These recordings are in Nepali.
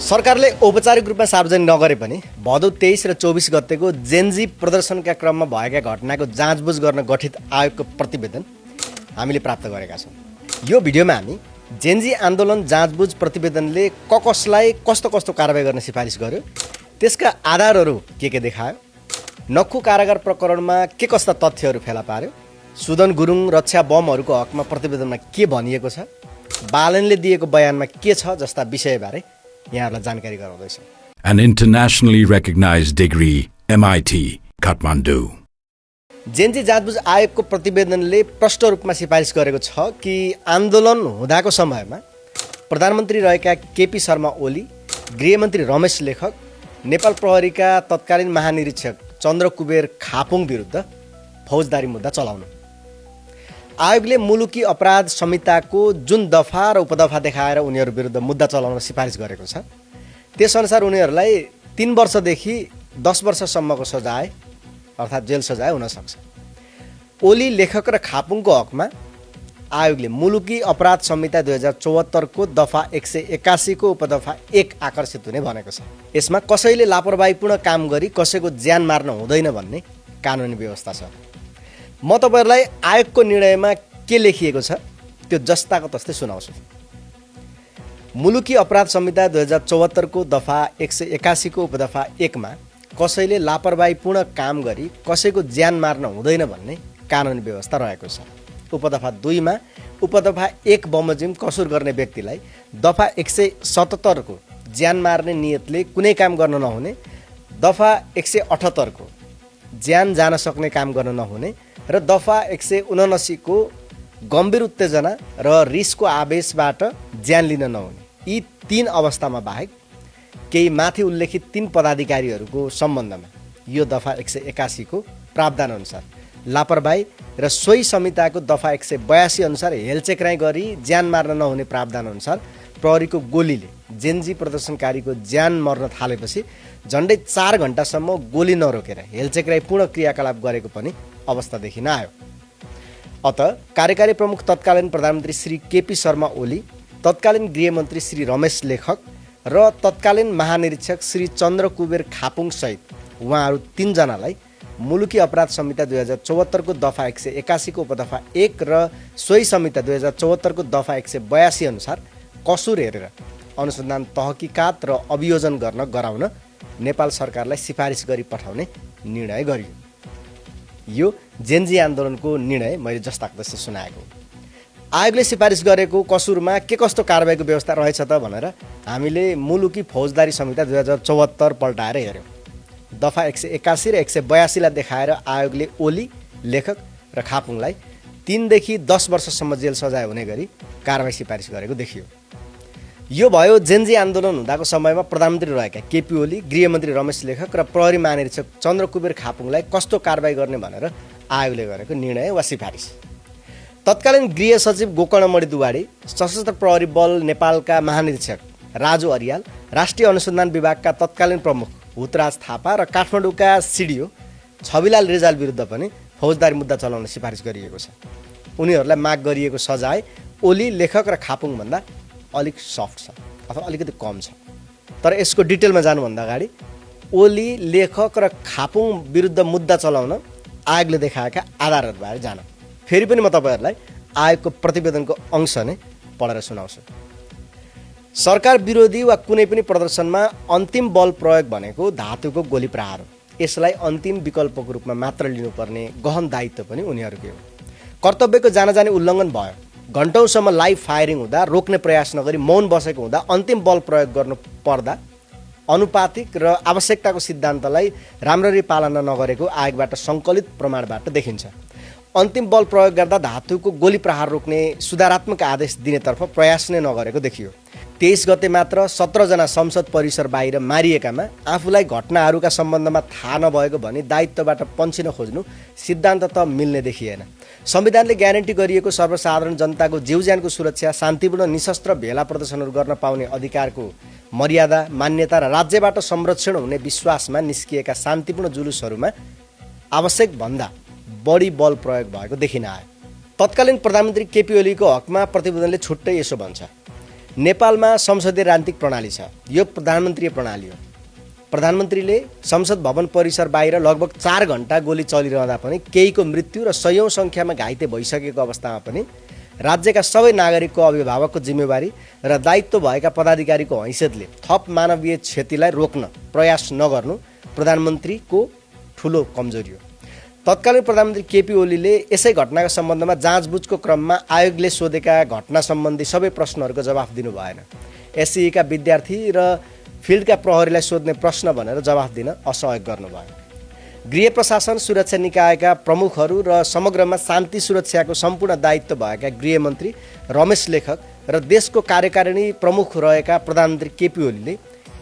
सरकारले औपचारिक रूपमा सार्वजनिक नगरे पनि भदौ 23 र 24 गतेको जेनजी प्रदर्शनका क्रममा भएका घटनाको जाँचबुझ गर्न गठित आयोगको प्रतिवेदन हामीले प्राप्त गरेका छौँ। यो भिडियोमा हामी जेनजी आन्दोलन जाँचबुझ प्रतिवेदनले कसलाई कस्तो कस्तो कारबाही गर्न सिफारिस गर्यो, त्यसका आधारहरू के देखायो, नक्खु कारागार प्रकरणमा के कस्ता तथ्यहरू फेला पार्यो, सुदन गुरुङ रक्षा बमहरूको हकमा प्रतिवेदनमा के भनिएको छ, बालनले दिएको बयानमा के छ जस्ता विषयबारे यहाँहरूलाई जानकारी गराउँदैछ। An internationally recognized degree, MIT, Kathmandu. Gen Z जाँचबुझ आयोगको प्रतिवेदनले प्रष्ट रूपमा सिफारिस गरेको छ कि आन्दोलन हुँदाको समयमा प्रधानमन्त्री रहेका केपी शर्मा ओली, गृहमन्त्री रमेश लेखक, नेपाल प्रहरीका तत्कालीन महानिरीक्षक चन्द्र कुबेर खापुङ विरुद्ध फौजदारी मुद्दा चलाउनु। आयोगले मुलुकी अपराध संहिताको जुन दफा र उपदफा देखाएर उनीहरू विरुद्ध मुद्दा चलाउन सिफारिस गरेको छ, त्यसअनुसार उनीहरूलाई 3 वर्षदेखि 10 वर्षसम्मको सजाय अर्थात् जेल सजाय हुन सक्छ। ओली, लेखक र खापुङको हकमा आयोगले मुलुकी अपराध संहिता 2074 को दफा 181 को उपदफा 1 आकर्षित हुने भनेको छ। यसमा कसैले लापरवाहीपूर्ण काम गरी कसैको ज्यान मार्न हुँदैन भन्ने कानुनी व्यवस्था छ। म तपाईहरुलाई आयोगको निर्णयमा के लेखिएको छ त्यो जस्ताको तस्तै सुनाउँछु। मुलुकी अपराध संहिता 2074 को दफा 181 को उपदफा 1 मा कसैले लापरवाहीपूर्ण काम गरी कसैको ज्यान मार्न हुँदैन भन्ने कानुनी व्यवस्था रहेको छ। उपदफा 2 मा उपदफा 1 बमोजिम कसुर गर्ने व्यक्तिलाई दफा 177 को ज्यान मार्ने नियतले कुनै काम गर्न नहुने, दफा 178 को ज्यान जान सक्ने काम गर्न नहुने र दफा 179 को गम्भीर उत्तेजना र रिसको आवेशबाट ज्यान लिन नहुने, यी 3 अवस्थामा बाहेक केही माथि उल्लेखित 3 पदाधिकारीहरूको सम्बन्धमा यो दफा 181 को प्रावधान अनुसार लापरवाही र सोही संहिताको दफा 182 अनुसार हेलचेक्राइ गरी ज्यान मार्न नहुने प्रावधान अनुसार प्रहरीको गोलीले जेनजी प्रदर्शनकारीको ज्यान मर्न थालेपछि झन्डै 4 घण्टासम्म गोली नरोकेर हेलचेक्राइ पूर्ण क्रियाकलाप गरेको पनि अवस्था देखिन आयो। अत कार्यकारी प्रमुख तत्कालीन प्रधानमन्त्री श्री केपी शर्मा ओली, तत्कालीन गृहमन्त्री श्री रमेश लेखक र तत्कालीन महानिरीक्षक श्री चन्द्र कुबेर खापुङ सहित उहाँहरू 3 जनालाई मुलुकी अपराध संहिता 2074 को दफा 181 को उपदफा 1 र सोही संहिता 2074 को दफा 182 अनुसार कसुर हेरेर अनुसन्धान, तहकिकात र अभियोजन गर्न गराउन नेपाल सरकारलाई सिफारिस गरी पठाउने निर्णय गरियो। यो जेनजी आन्दोलनको निर्णय मैले जस्ताको तस्तै सुनाएको। आयोगले सिफारिस गरेको कसुरमा के कस्तो कारबाहीको व्यवस्था रहेछ त भनेर हामीले मुलुकी फौजदारी संहिता 2074 पल्टाएर हेर्यौँ। दफा 181 र 182 लाई देखाएर आयोगले ओली, लेखक र खापुङलाई 3 देखि 10 वर्षसम्म जेल सजाय हुने गरी कारबाही सिफारिस गरेको देखियो। यो भयो जेनजी आन्दोलन हुँदाको समयमा प्रधानमन्त्री रहेका केपी ओली, गृहमन्त्री रमेश लेखक र प्रहरी महानिरीक्षक चन्द्र कुबेर खापुङलाई कस्तो कारबाही गर्ने भनेर आयोगले गरेको निर्णय वा सिफारिस। तत्कालीन गृह सचिव गोकर्णमणि दुवाडी, सशस्त्र प्रहरी बल नेपालका महानिरीक्षक राजु अरियाल, राष्ट्रिय अनुसन्धान विभागका तत्कालीन प्रमुख हुतराज थापा र काठमाडौँका सिडिओ छविलाल रिजाल विरुद्ध पनि फौजदारी मुद्दा चलाउन सिफारिस गरिएको छ। उनीहरूलाई माग गरिएको सजाय ओली, लेखक र खापुङ भन्दा अलिक सफ्ट छ अथवा अलिकति कम छ। तर यसको डिटेलमा जानुभन्दा अगाडि ओली, लेखक र खापुङ विरुद्ध मुद्दा चलाउन आयोगले देखाएका आधारहरूबारे जानौँ। फेरि पनि म तपाईहरुलाई आयोगको प्रतिवेदनको अंश नै पढेर सुनाउँछु। सरकार विरोधी वा कुनै पनि प्रदर्शनमा अन्तिम बल प्रयोग भनेको धातुको गोली प्रहार हो। यसलाई अन्तिम विकल्पको रूपमा मात्र लिनुपर्ने गहन दायित्व पनि उनीहरूकै हो। कर्तव्यको जानाजानी उल्लङ्घन भयो, घण्टौँसम्म लाइभ फायरिङ हुँदा रोक्ने प्रयास नगरी मौन बसेको हुँदा अन्तिम बल प्रयोग गर्नु पर्दा अनुपातिक र आवश्यकताको सिद्धान्तलाई राम्ररी पालना नगरेको आयोगबाट सङ्कलित प्रमाणबाट देखिन्छ। अन्तिम बल प्रयोग गर्दा धातुको गोली प्रहार रोक्ने सुधारात्मक आदेश दिनेतर्फ प्रयास नै नगरेको देखियो। 23 गते मात्र 17 जना संसद परिसर बाहिर मारिएकामा आफूलाई घटनाहरूका सम्बन्धमा थाहा नभएको भनी दायित्वबाट पन्छिन खोज्नु सिद्धान्त त मिल्ने देखिएन। संविधानले ग्यारेन्टी गरिएको सर्वसाधारण जनताको जीवज्यानको सुरक्षा, शान्तिपूर्ण निशस्त्र भेला प्रदर्शनहरू गर्न पाउने अधिकारको मर्यादा, मान्यता र राज्यबाट संरक्षण हुने विश्वासमा निस्किएका शान्तिपूर्ण जुलुसहरूमा आवश्यक भन्दा बढी बल प्रयोग भएको देखिन आयो। तत्कालीन प्रधानमन्त्री केपी ओलीको हकमा प्रतिवेदनले छुट्टै यसो भन्छ। नेपालमा संसदीय राजनीतिक प्रणाली छ। यो प्रधानमन्त्रीय प्रणाली हो। प्रधानमन्त्रीले संसद भवन परिसर बाहिर लगभग 4 घण्टा गोली चलिरहँदा पनि केहीको मृत्यु र सयौं सङ्ख्यामा घाइते भइसकेको अवस्थामा पनि राज्यका सबै नागरिकको अभिभावकको जिम्मेवारी र दायित्व भएका पदाधिकारीको हैसियतले थप मानवीय क्षतिलाई रोक्न प्रयास नगर्नु प्रधानमन्त्रीको ठूलो कमजोरी हो। तत्कालीन प्रधानमन्त्री केपी ओलीले यसै घटनाको सम्बन्धमा जाँचबुझको क्रममा आयोगले सोधेका घटना सम्बन्धी सबै प्रश्नहरूको जवाफ दिनु भएन। एससीईका विद्यार्थी र फिल्डका प्रहरीलाई सोध्ने प्रश्न भनेर जवाफ दिन असहयोग गर्नुभयो। गृह प्रशासन सुरक्षा निकायका प्रमुखहरू र समग्रमा शान्ति सुरक्षाको सम्पूर्ण दायित्व भएका गृहमन्त्री रमेश लेखक र देशको कार्यकारिणी प्रमुख रहेका प्रधानमन्त्री केपी ओलीले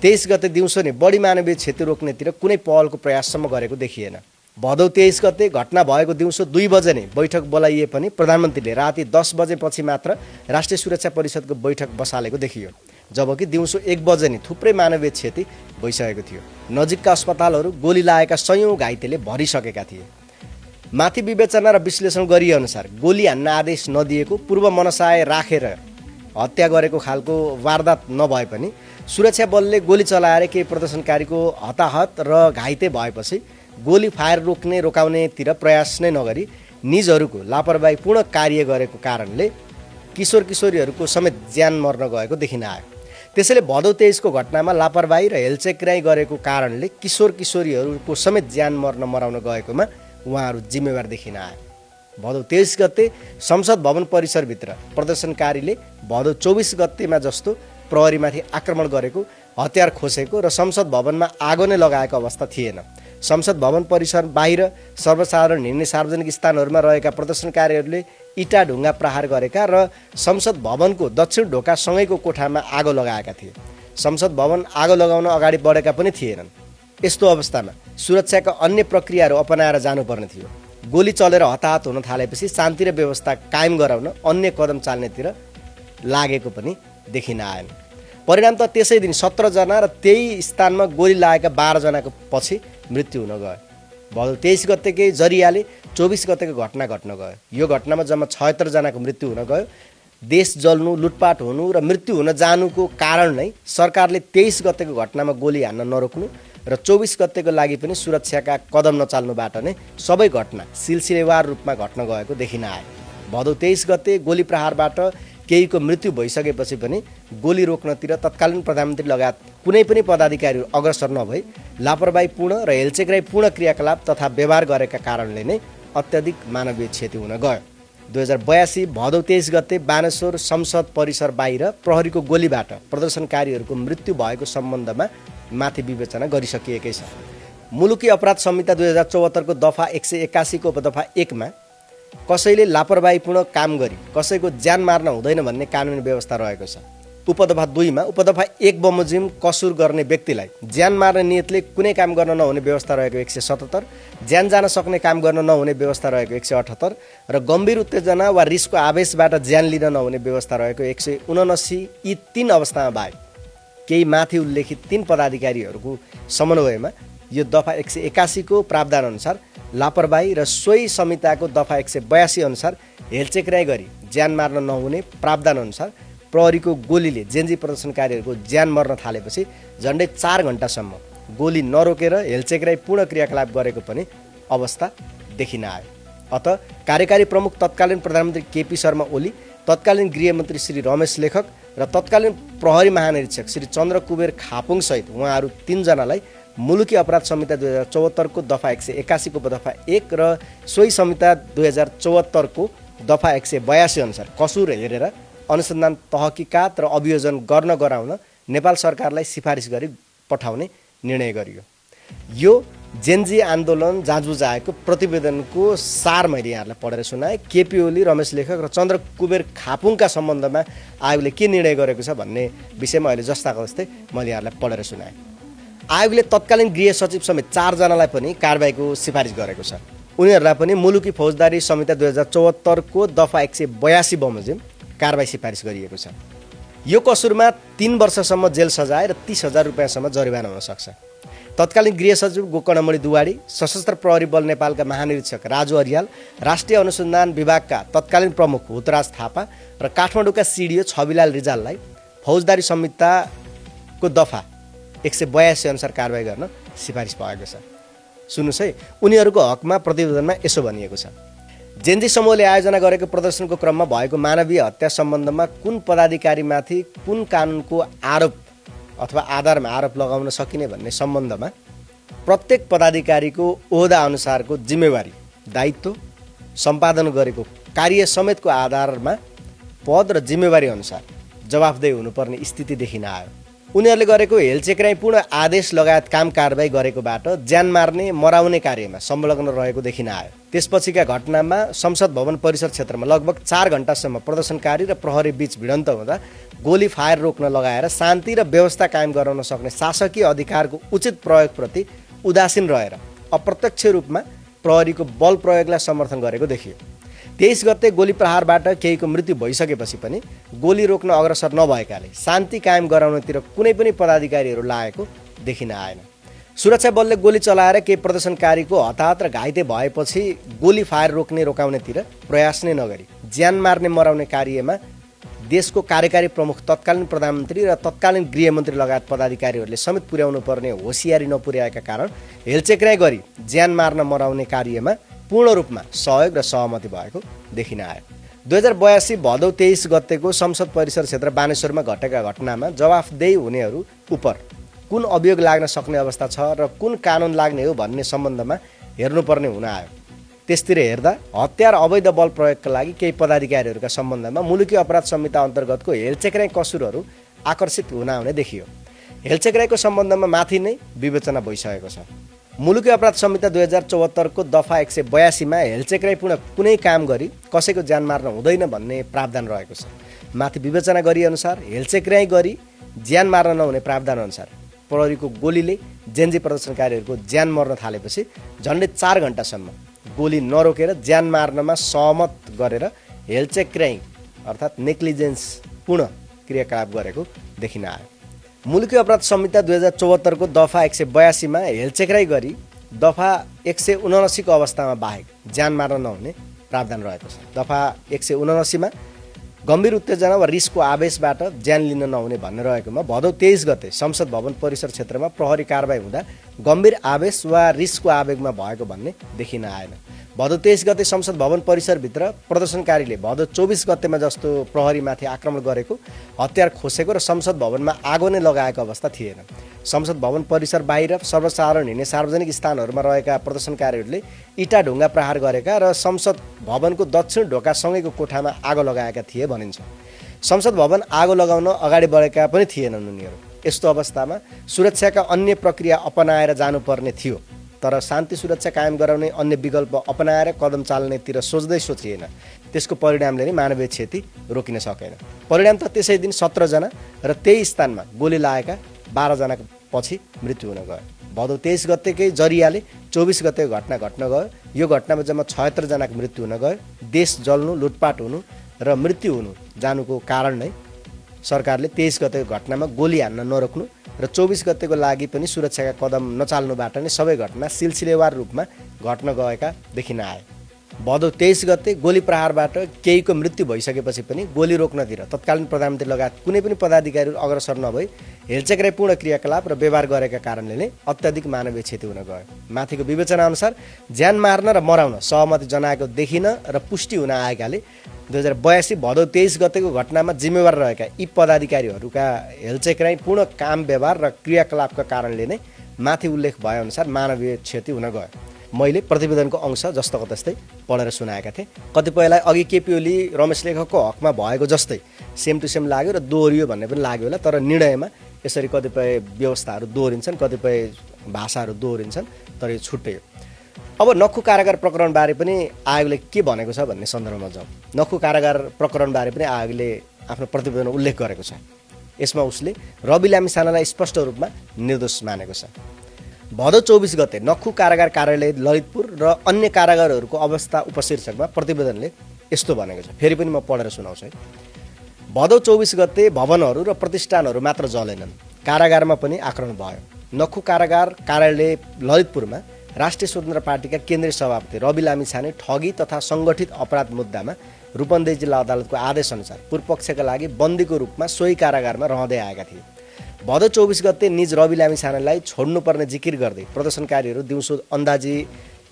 23 गते दिउँसो नै बढी मानवीय क्षति रोक्नेतिर कुनै पहलको प्रयाससम्म गरेको देखिएन। भदौ 23 गते घटना भएको दिउँसो 2 बजे नै बैठक बोलाइए पनि प्रधानमन्त्रीले राति 10 बजेपछि मात्र राष्ट्रिय सुरक्षा परिषदको बैठक बसालेको देखियो, जबकि दिउँसो 1 बजे नै थुप्रै मानवीय क्षति भइसकेको थियो। नजिकका अस्पतालहरू गोली लागेका सयौं घाइतेले भरिसकेका थिए। माथि विवेचना र विश्लेषण गरिएअनुसार गोली हान्न आदेश नदिएको, पूर्व मनसाय राखेर हत्या गरेको खालको वारदात नभए पनि सुरक्षा बलले गोली चलाएर केही प्रदर्शनकारीको हताहत र घाइते भएपछि गोली फायर रोकाउनेतिर प्रयास नै नगरी निजहरूको लापरवाहीपूर्ण कार्य गरेको कारणले किशोर किशोरीहरूको समेत ज्यान मर्न गएको देखिन आयो। त्यसैले भदौ 23 को घटनामा लापरवाही र हेलचेक्राइ गरेको कारणले किशोर किशोरीहरूको समेत ज्यान मराउन गएकोमा उहाँहरू जिम्मेवार देखिन आयो। भदौ 23 गते संसद भवन परिसरभित्र प्रदर्शनकारीले भदौ 24 गतेमा जस्तो प्रहरीमाथि आक्रमण गरेको, हतियार खोसेको र संसद भवनमा आगो नै लगाएको अवस्था थिएन। संसद भवन परिसर बाहिर सर्वसाधारण हिँड्ने सार्वजनिक स्थानहरूमा रहेका प्रदर्शनकारीहरूले इटा ढुङ्गा प्रहार गरेका र संसद भवनको दक्षिण ढोकासँगैको कोठामा आगो लगाएका थिए। संसद भवन आगो लगाउन अगाडि बढेका पनि थिएनन्। यस्तो अवस्थामा सुरक्षाका अन्य प्रक्रियाहरू अपनाएर जानुपर्ने थियो। गोली चलेर हताहत हुन थालेपछि शान्ति र व्यवस्था कायम गराउन अन्य कदम चाल्नेतिर लागेको पनि देखिन आएन। परिणाम त त्यसै दिन 17 जना र त्यही स्थानमा गोली लागेका 12 जनाको पछि मृत्यु हुन गयो। भदौ 23 गतेकै जरियाले 24 गतेको घटना घट्न गयो। यो घटनामा जम्मा 76 जनाको मृत्यु हुन गयो। देश जल्नु, लुटपाट हुनु र मृत्यु हुन जानुको कारण नै सरकारले 23 गतेको घटनामा गोली हान्न नरोक्नु र 24 गतेको लागि पनि सुरक्षाका कदम नचाल्नुबाट नै सबै घटना सिलसिलेवार रूपमा घट्न गएको देखिन आयो। भदौ 23 गते गोली प्रहारबाट केहीको मृत्यु भइसकेपछि पनि गोली रोक्नतिर तत्कालीन प्रधानमन्त्री लगायत कुनै पनि पदाधिकारीहरू अग्रसर नभई लापरवाहीपूर्ण र हेलचेक्राइपूर्ण क्रियाकलाप तथा व्यवहार गरेका कारणले नै अत्याधिक मानवीय क्षति हुन गयो। 2082 भदौ 23 गते बानेश्वर संसद परिसर बाहिर प्रहरीको गोलीबाट प्रदर्शनकारीहरूको मृत्यु भएको सम्बन्धमा माथि विवेचना गरिसकिएकै छ। मुलुकी अपराध संहिता 2074 को दफा 181 को उपदफा 1 मा कसैले लापरवाहीपूर्ण काम गरी कसैको ज्यान मार्न हुँदैन भन्ने कानुनी व्यवस्था रहेको छ। उपदफा 2 मा उपदफा 1 बमोजिम कसुर गर्ने व्यक्तिलाई ज्यान मार्ने नियतले कुनै काम गर्न नहुने व्यवस्था रहेको 177, ज्यान जान सक्ने काम गर्न नहुने व्यवस्था रहेको 178 र गम्भीर उत्तेजना वा रिसको आवेशबाट ज्यान लिन नहुने व्यवस्था रहेको 179। यी 3 अवस्थामा बाहेक केही माथि उल्लेखित 3 पदाधिकारीहरूको समन्वयमा यो दफा 181 को प्रावधान अनुसार लापरवाही र सोही संहिताको दफा 182 अनुसार हेलचेक्राइ गरी ज्यान मार्न नहुने प्रावधान अनुसार प्रहरीको गोलीले जेन्जी प्रदर्शनकारीहरूको ज्यान मर्न थालेपछि झन्डै 4 घण्टासम्म गोली नरोकेर हेलचेक्राइ पूर्ण क्रियाकलाप गरेको पनि अवस्था देखिन आयो। अत कार्यकारी प्रमुख तत्कालीन प्रधानमन्त्री केपी शर्मा ओली, तत्कालीन गृहमन्त्री श्री रमेश लेखक र तत्कालीन प्रहरी महानिरीक्षक श्री चन्द्र कुबेर खापुङ सहित उहाँहरू 3 जनालाई मुलुकी अपराध संहिता 2074 को दफा 181 को दफा 1 र सोही संहिता 2074 को दफा 182 अनुसार कसुर हेरेर अनुसन्धान, तहकिकात र अभियोजन गर्न गराउन नेपाल सरकारलाई सिफारिस गरी पठाउने निर्णय गरियो। यो जेन्जी आन्दोलन जाँचबुझ आएको प्रतिवेदनको सार मैले यहाँहरूलाई पढेर सुनाएँ। केपी ओली, रमेश लेखक र चन्द्र कुबेर खापुङका सम्बन्धमा आयोगले के निर्णय गरेको छ भन्ने विषयमा अहिले जस्ताको जस्तै मैले यहाँहरूलाई पढेर सुनाएँ। आयोगले तत्कालीन गृह सचिव समेत 4 जनालाई पनि कारबाहीको सिफारिस गरेको छ। उनीहरूलाई पनि मुलुकी फौजदारी संहिता 2074 को दफा 182 बमोजिम कारबाही सिफारिस गरिएको छ। यो कसुरमा 3 वर्षसम्म जेल सजाय र 30,000 रुपैयाँसम्म जरिवाना हुन सक्छ। तत्कालीन गृह सचिव गोकर्णमणि दुवाडी, सशस्त्र प्रहरी बल नेपालका महानिरीक्षक राजु अरियाल, राष्ट्रिय अनुसन्धान विभागका तत्कालीन प्रमुख हुतराज थापा र काठमाडौँका सिडिओ छविलाल रिजाललाई फौजदारी संहिताको दफा 182 अनुसार कारबाही गर्न सिफारिस भएको छ। सुन्नुहोस् है, उनीहरूको हकमा प्रतिवेदनमा यसो भनिएको छ, जेन्जी समूहले आयोजना गरेको प्रदर्शनको क्रममा भएको मानवीय हत्या सम्बन्धमा कुन पदाधिकारीमाथि कुन कानुनको आरोप अथवा आधारमा आरोप लगाउन सकिने भन्ने सम्बन्धमा प्रत्येक पदाधिकारीको ओहदा अनुसारको जिम्मेवारी, दायित्व, सम्पादन गरेको कार्य समेतको आधारमा पद र जिम्मेवारी अनुसार जवाफदेही हुनुपर्ने स्थिति देखिन आयो। उनीहरूले गरेको हेलचेक्राइपूर्ण आदेश लगायत काम कारबाही गरेकोबाट ज्यान मार्ने मराउने कार्यमा संलग्न रहेको देखिन आयो। त्यसपछिका घटनामा संसद भवन परिसर क्षेत्रमा लगभग 4 घण्टासम्म प्रदर्शनकारी र प्रहरी बीच भिडन्त हुँदा गोली फायर रोक्न लगाएर शान्ति र व्यवस्था कायम गराउन सक्ने शासकीय अधिकारको उचित प्रयोगप्रति उदासीन रहेर अप्रत्यक्ष रूपमा प्रहरीको बल प्रयोगलाई समर्थन गरेको देखियो। 23 गते गोली प्रहारबाट केहीको मृत्यु भइसकेपछि पनि गोली रोक्न अग्रसर नभएकाले शान्ति कायम गराउनतिर कुनै पनि पदाधिकारीहरू लागेको देखिन आएन। सुरक्षा बलले गोली चलाएर केही प्रदर्शनकारीको हताहत र घाइते भएपछि गोली फायर रोकाउनेतिर प्रयास नै नगरी ज्यान मार्ने मराउने कार्यमा देशको कार्यकारी प्रमुख तत्कालीन प्रधानमन्त्री र तत्कालीन गृहमन्त्री लगायत पदाधिकारीहरूले समेत पुर्याउनु पर्ने होसियारी नपुर्याएका कारण हेलचेक्राइ गरी ज्यान मार्न मराउने कार्यमा पूर्ण रूपमा सहयोग र सहमति भएको देखिन आयो। 2082 भदौ 23 गतेको संसद परिसर क्षेत्र बानेश्वरमा घटेका घटनामा जवाफदेही हुनेहरू उप कुन अभियोग लाग्न सक्ने अवस्था छ र कुन कानुन लाग्ने हो भन्ने सम्बन्धमा हेर्नुपर्ने हुन आयो। त्यसतिर हेर्दा हतियार अवैध बल प्रयोगका लागि केही पदाधिकारीहरूका सम्बन्धमा मुलुकी अपराध संहिता अन्तर्गतको हेलचेक्राइ कसुरहरू आकर्षित हुन आउने देखियो। हेलचेक्राइको सम्बन्धमा माथि नै विवेचना भइसकेको छ। मुलुकी अपराध संहिता 2074 को दफा 182 मा हेलचेक्राइपूर्ण कुनै काम गरी कसैको ज्यान मार्न हुँदैन भन्ने प्रावधान रहेको छ। माथि विवेचना गरी अनुसार हेलचेक्राइ गरी ज्यान मार्न नहुने प्रावधान अनुसार प्रहरीको गोलीले जेन्जी प्रदर्शनकारीहरूको ज्यान मर्न थालेपछि झन्डै 4 घण्टासम्म गोली नरोकेर ज्यान मार्नमा सहमत गरेर हेलचेक्राइ अर्थात् नेग्लिजेन्स पूर्ण क्रियाकलाप गरेको देखिन आयो। मुलुकी अपराध संहिता 2074 को दफा 182 मा हेलचेक्राइ गरी दफा 179 को अवस्थामा बाहेक ज्यान मार्न नहुने प्रावधान रहेको छ। दफा 179 मा गम्भीर उत्तेजना वा रिसको आवेशबाट ज्यान लिन नहुने भन्ने रहेकोमा भदौ 23 गते संसद भवन परिसर क्षेत्रमा प्रहरी कारबाही हुँदा गम्भीर आवेश वा रिसको आवेगमा भएको भन्ने देखिन आएन। भदौ 23 गते संसद भवन परिसरभित्र प्रदर्शनकारीले भदौ 24 गतेमा जस्तो प्रहरीमाथि आक्रमण गरेको, हतियार खोसेको र संसद भवनमा आगो नै लगाएको अवस्था थिएन। संसद भवन परिसर बाहिर सर्वसाधारण हिँड्ने सार्वजनिक स्थानहरूमा रहेका प्रदर्शनकारीहरूले इटा ढुङ्गा प्रहार गरेका र संसद भवनको दक्षिण ढोकासँगैको कोठामा आगो लगाएका थिए भनिन्छ। संसद भवन आगो लगाउन अगाडि बढेका पनि थिएनन् उनीहरू। यस्तो अवस्थामा सुरक्षाका अन्य प्रक्रिया अपनाएर जानुपर्ने थियो, तर शान्ति सुरक्षा कायम गराउने अन्य विकल्प अपनाएर कदम चाल्नेतिर सोचिएन। त्यसको परिणामले नै मानवीय क्षति रोकिन सकेन। परिणाम त त्यसै दिन 17 जना र त्यही स्थानमा गोली लागेका 12 जनाको पछि मृत्यु हुन गयो। भदौ 23 गतेकै जरियाले 24 गतेको घटना घट्न गयो। यो घटनामा जम्मा 76 जनाको मृत्यु हुन गयो। देश जल्नु, लुटपाट हुनु र मृत्यु हुनु जानुको कारण नै सरकारले 23 गतेको घटनामा गोली हान्न नरोक्नु र 24 गतेको लागि पनि सुरक्षाका कदम नचाल्नुबाट नै सबै घटना सिलसिलेवार रूपमा घट्न गएका देखिन आए। भदौ 23 गते गोली प्रहारबाट केहीको मृत्यु भइसकेपछि पनि गोली रोक्नतिर तत्कालीन प्रधानमन्त्री लगायत कुनै पनि पदाधिकारीहरू अग्रसर नभई हेलचेक्राइपूर्ण क्रियाकलाप र व्यवहार गरेका कारणले नै अत्याधिक मानवीय क्षति हुन गयो। माथिको विवेचना अनुसार ज्यान मार्न र मराउन सहमति जनाएको देखिन र पुष्टि हुन आएकाले 2082 भदौ 23 गतेको घटनामा जिम्मेवार रहेका यी पदाधिकारीहरूका हेलचेक्राइपूर्ण काम व्यवहार र क्रियाकलापका कारणले नै माथि उल्लेख भएअनुसार मानवीय क्षति हुन गयो। मैले प्रतिवेदनको अंश जस्तोको त्यस्तै पढेर सुनाएका थिएँ। कतिपयलाई अघि केपी ओली रमेश लेखकको हकमा भएको जस्तै सेम टु सेम लाग्यो र दोहोरियो भन्ने पनि लाग्यो होला, तर निर्णयमा यसरी कतिपय व्यवस्थाहरू दोहोरिन्छन्, कतिपय भाषाहरू दोहोरिन्छन्, तर यो छुट्टै हो। अब नक्खु कारागार प्रकरणबारे पनि आयोगले के भनेको छ भन्ने सन्दर्भमा जाउँ। नक्खु कारागार प्रकरणबारे पनि आयोगले आफ्नो प्रतिवेदनमा उल्लेख गरेको छ। यसमा उसले रवि लामिछानेलाई स्पष्ट रूपमा निर्दोष मानेको छ। भदौ 24 गते नक्खु कारागार कार्यालय ललितपुर र अन्य कारागारहरूको अवस्था उपशीर्षकमा प्रतिवेदनले यस्तो भनेको छ। फेरि पनि म पढेर सुनाउँछु है। भदौ 24 गते भवनहरू र प्रतिष्ठानहरू मात्र जलेनन्, कारागारमा पनि आक्रमण भयो। नक्खु कारागार कार्यालय ललितपुरमा राष्ट्रिय स्वतन्त्र पार्टीका केन्द्रीय सभापति रवि लामिछाने ठगी तथा सङ्गठित अपराध मुद्दामा रूपन्देही जिल्ला अदालतको आदेशअनुसार पूर्वपक्षका लागि बन्दीको रूपमा सोही कारागारमा रहँदै आएका थिए। भदौ 24 गते निज रवि लामिछानेलाई छोड्नुपर्ने जिकिर गर्दै प्रदर्शनकारीहरू दिउँसो अन्दाजी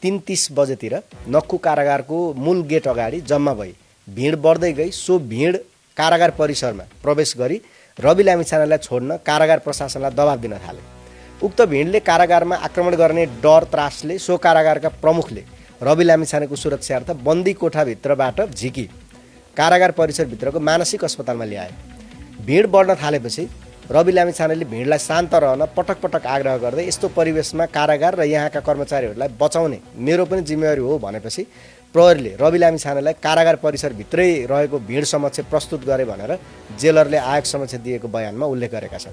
3:30 बजेतिर नक्खु कारागारको मूल गेट अगाडि जम्मा भई भिड बढ्दै गई। सो भिड कारागार परिसरमा प्रवेश गरी रवि लामिछानेलाई छोड्न कारागार प्रशासनलाई दबाब दिन थाले। उक्त भिडले कारागारमा आक्रमण गर्ने डर त्रासले सो कारागारका प्रमुखले रवि लामिछानेको सुरक्षार्थ बन्दी कोठाभित्रबाट झिकी कारागार परिसरभित्रको मानसिक अस्पतालमा ल्याए। भिड बढ्न थालेपछि रवि लामिछानेले भिडलाई शान्त रहन पटक पटक आग्रह गर्दै यस्तो परिवेशमा कारागार र यहाँका कर्मचारीहरूलाई बचाउने मेरो पनि जिम्मेवारी हो भनेपछि प्रहरीले रवि लामिछानेलाई कारागार परिसरभित्रै रहेको भिड समक्ष प्रस्तुत गरे भनेर जेलरले आयोग समक्ष दिएको बयानमा उल्लेख गरेका छन्।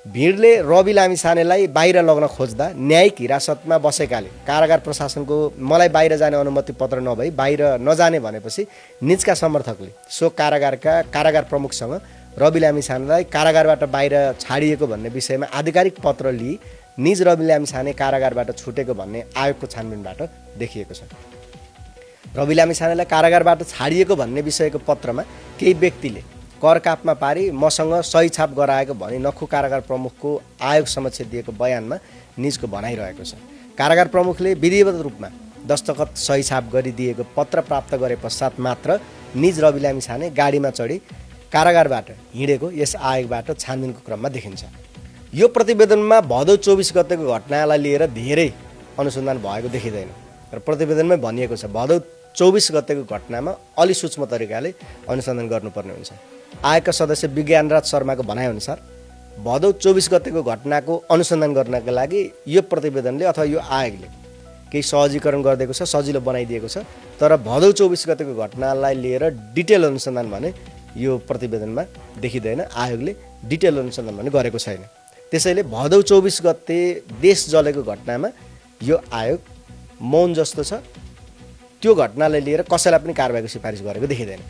भिडले रवि लामिछानेलाई बाहिर लग्न खोज्दा न्यायिक हिरासतमा बसेकाले कारागार प्रशासनको मलाई बाहिर जाने अनुमति पत्र नभई बाहिर नजाने भनेपछि निजका समर्थकले सो कारागारका कारागार प्रमुखसँग रवि लामिछानेलाई कारागारबाट बाहिर छाडिएको भन्ने विषयमा आधिकारिक पत्र लिई निज रवि लामिछाने कारागारबाट छुटेको भन्ने आयोगको छानबिनबाट देखिएको छ। रवि लामिछानेलाई कारागारबाट छाडिएको भन्ने विषयको पत्रमा केही व्यक्तिले करकापमा पारी मसँग सही छाप गराएको भनी नक्खु कारागार प्रमुखको आयोग समक्ष दिएको बयानमा निजको भनाइरहेको छ। कारागार प्रमुखले विधिवत रूपमा दस्तखत सही छाप गरिदिएको पत्र प्राप्त गरे पश्चात मात्र निज रवि लामिछाने गाडीमा चढी कारागारबाट हिँडेको यस आयोगबाट छानबिनको क्रममा देखिन्छ। यो प्रतिवेदनमा भदौ 24 गतेको घटनालाई लिएर धेरै अनुसन्धान भएको देखिँदैन र प्रतिवेदनमै भनिएको छ भदौ 24 गतेको घटनामा अलि सूक्ष्म तरिकाले अनुसन्धान गर्नुपर्ने हुन्छ। आयोगका सदस्य विज्ञानराज शर्माको भनाइअनुसार भदौ 24 गतेको घटनाको अनुसन्धान गर्नका लागि यो प्रतिवेदनले अथवा यो आयोगले केही सहजीकरण गरिदिएको छ, सजिलो बनाइदिएको छ। तर भदौ 24 गतेको घटनालाई लिएर डिटेल अनुसन्धान भने यो प्रतिवेदनमा देखिँदैन। आयोगले डिटेल अनुसन्धान भने गरेको छैन। त्यसैले भदौ 24 गते देश जलेको घटनामा यो आयोग मौन जस्तो छ। त्यो घटनालाई लिएर कसैलाई पनि कारबाहीको सिफारिस गरेको देखिँदैन।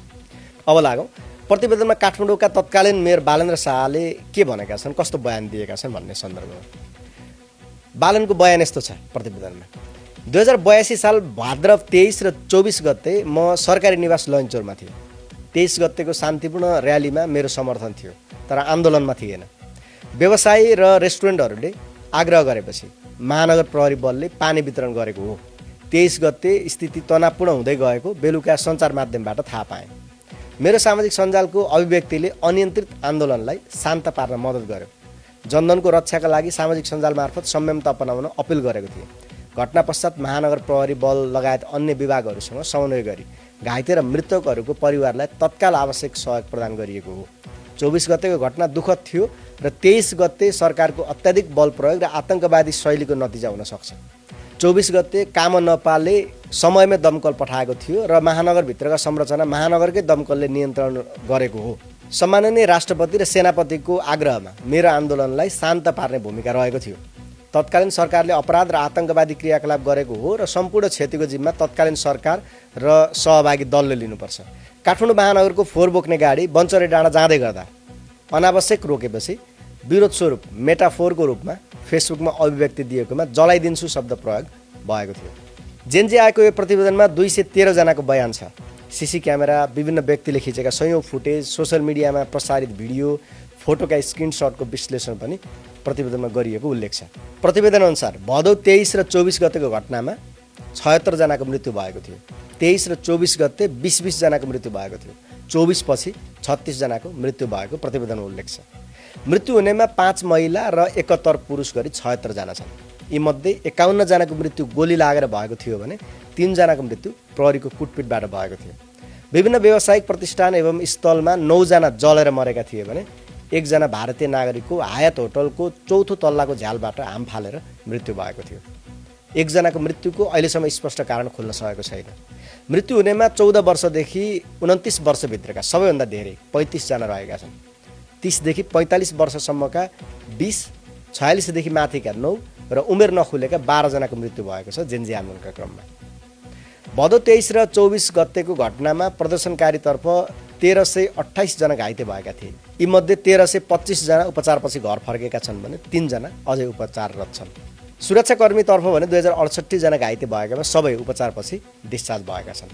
अब लागौँ प्रतिवेदनमा काठमाडौँका तत्कालीन मेयर बालेन्द्र शाहले के भनेका छन्, कस्तो बयान दिएका छन् भन्ने सन्दर्भमा। बालनको बयान यस्तो छ प्रतिवेदनमा। 2082 साल भाद्र 23 र 24 गते म सरकारी निवास लैनचौरमा थिएँ। 23 गतेको शान्तिपूर्ण र्यालीमा मेरो समर्थन थियो तर आन्दोलनमा थिएन। व्यवसायी र रेस्टुरेन्टहरूले आग्रह गरेपछि महानगर प्रहरी बलले पानी वितरण गरेको हो। 23 गते स्थिति तनावपूर्ण हुँदै गएको बेलुका सञ्चार माध्यमबाट थाहा पाएँ। मेरो सामाजिक सञ्जालको अभिव्यक्तिले अनियन्त्रित आन्दोलनलाई शान्त पार्न मद्दत गर्यो। जनधनको रक्षाका लागि सामाजिक सञ्जाल मार्फत संयमता अपनाउन अपिल गरेको थिएँ। घटना पश्चात महानगर प्रहरी बल लगायत अन्य विभागहरूसँग समन्वय गरी घाइते र मृतकहरूको परिवारलाई तत्काल आवश्यक सहयोग प्रदान गरिएको हो। 24 गतेको घटना दुःखद थियो र 23 गते सरकारको अत्याधिक बल प्रयोग र आतंकवादी शैलीको नतिजा हुन सक्छ। 24 गते काम नपाले समयमै दमकल पठाएको थियो र महानगरभित्रका संरचना महानगरकै दमकलले नियन्त्रण गरेको हो। सम्माननीय राष्ट्रपति र सेनापतिको आग्रहमा मेरो आन्दोलनलाई शान्त पार्ने भूमिका रहेको थियो। तत्कालीन सरकारले अपराध र आतंकवादी क्रियाकलाप गरेको हो र सम्पूर्ण क्षतिको जिम्मा तत्कालीन सरकार र सहभागी दलले लिनुपर्छ। काठमाडौँ महानगरको फोहोर बोक्ने गाडी बन्चरे डाँडा जाँदै गर्दा अनावश्यक रोकेपछि विरोध स्वरूप मेटाफोरको रूपमा फेसबुकमा अभिव्यक्ति दिएकोमा जलाइदिन्छु शब्द प्रयोग भएको थियो। जेनजी आएको यो प्रतिवेदनमा 213 जनाको बयान छ। सीसी क्यामेरा, विभिन्न व्यक्तिले खिचेका सयौं फुटेज, सोसल मिडियामा प्रसारित भिडियो, फोटोका स्क्रिनसटको विश्लेषण पनि प्रतिवेदनमा गरिएको उल्लेख छ। प्रतिवेदन अनुसार भदौ 23 र 24 गतेको घटनामा 76 जनाको मृत्यु भएको थियो। 23 र 24 गते 20 जनाको मृत्यु भएको थियो। 24 पछि 36 जनाको मृत्यु भएको प्रतिवेदनमा उल्लेख छ। मृत्यु हुनेमा 5 महिला र 71 पुरुष गरी 76 जना छन्। यीमध्ये 51 जनाको मृत्यु गोली लागेर भएको थियो भने 3 जनाको मृत्यु प्रहरीको कुटपिटबाट भएको थियो। विभिन्न व्यावसायिक प्रतिष्ठान एवं स्थलमा 9 जना जलेर मरेका थिए भने 1 जना भारतीय नागरिकको हायत होटलको 4थो तल्लाको झ्यालबाट हाम फालेर मृत्यु भएको थियो। 1 जनाको मृत्युको अहिलेसम्म स्पष्ट कारण खोल्न सकेको छैन। मृत्यु हुनेमा 14 वर्षदेखि 29 वर्षभित्रका सबैभन्दा धेरै 35 जना रहेका छन्। 30 देखि 45 वर्षसम्मका 20, 46 देखि माथिका 9 र उमेर नखुलेका 12 जनाको मृत्यु भएको छ जेनजी आन्दोलनका क्रममा। भदौ 23 र 24 गतेको घटनामा प्रदर्शनकारीतर्फ 1328 जना घाइते भएका थिए। यीमध्ये 1325 जना उपचारपछि घर फर्केका छन् भने 3 जना अझै उपचाररत छन्। सुरक्षाकर्मीतर्फ भने 2068 जना घाइते भएकामा सबै उपचारपछि डिस्चार्ज भएका छन्।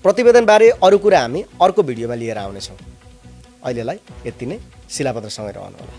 प्रतिवेदनबारे अरू कुरा हामी अर्को भिडियोमा लिएर आउनेछौँ। अहिलेलाई यति नै। शिलापत्रसँगै रहनुहोला।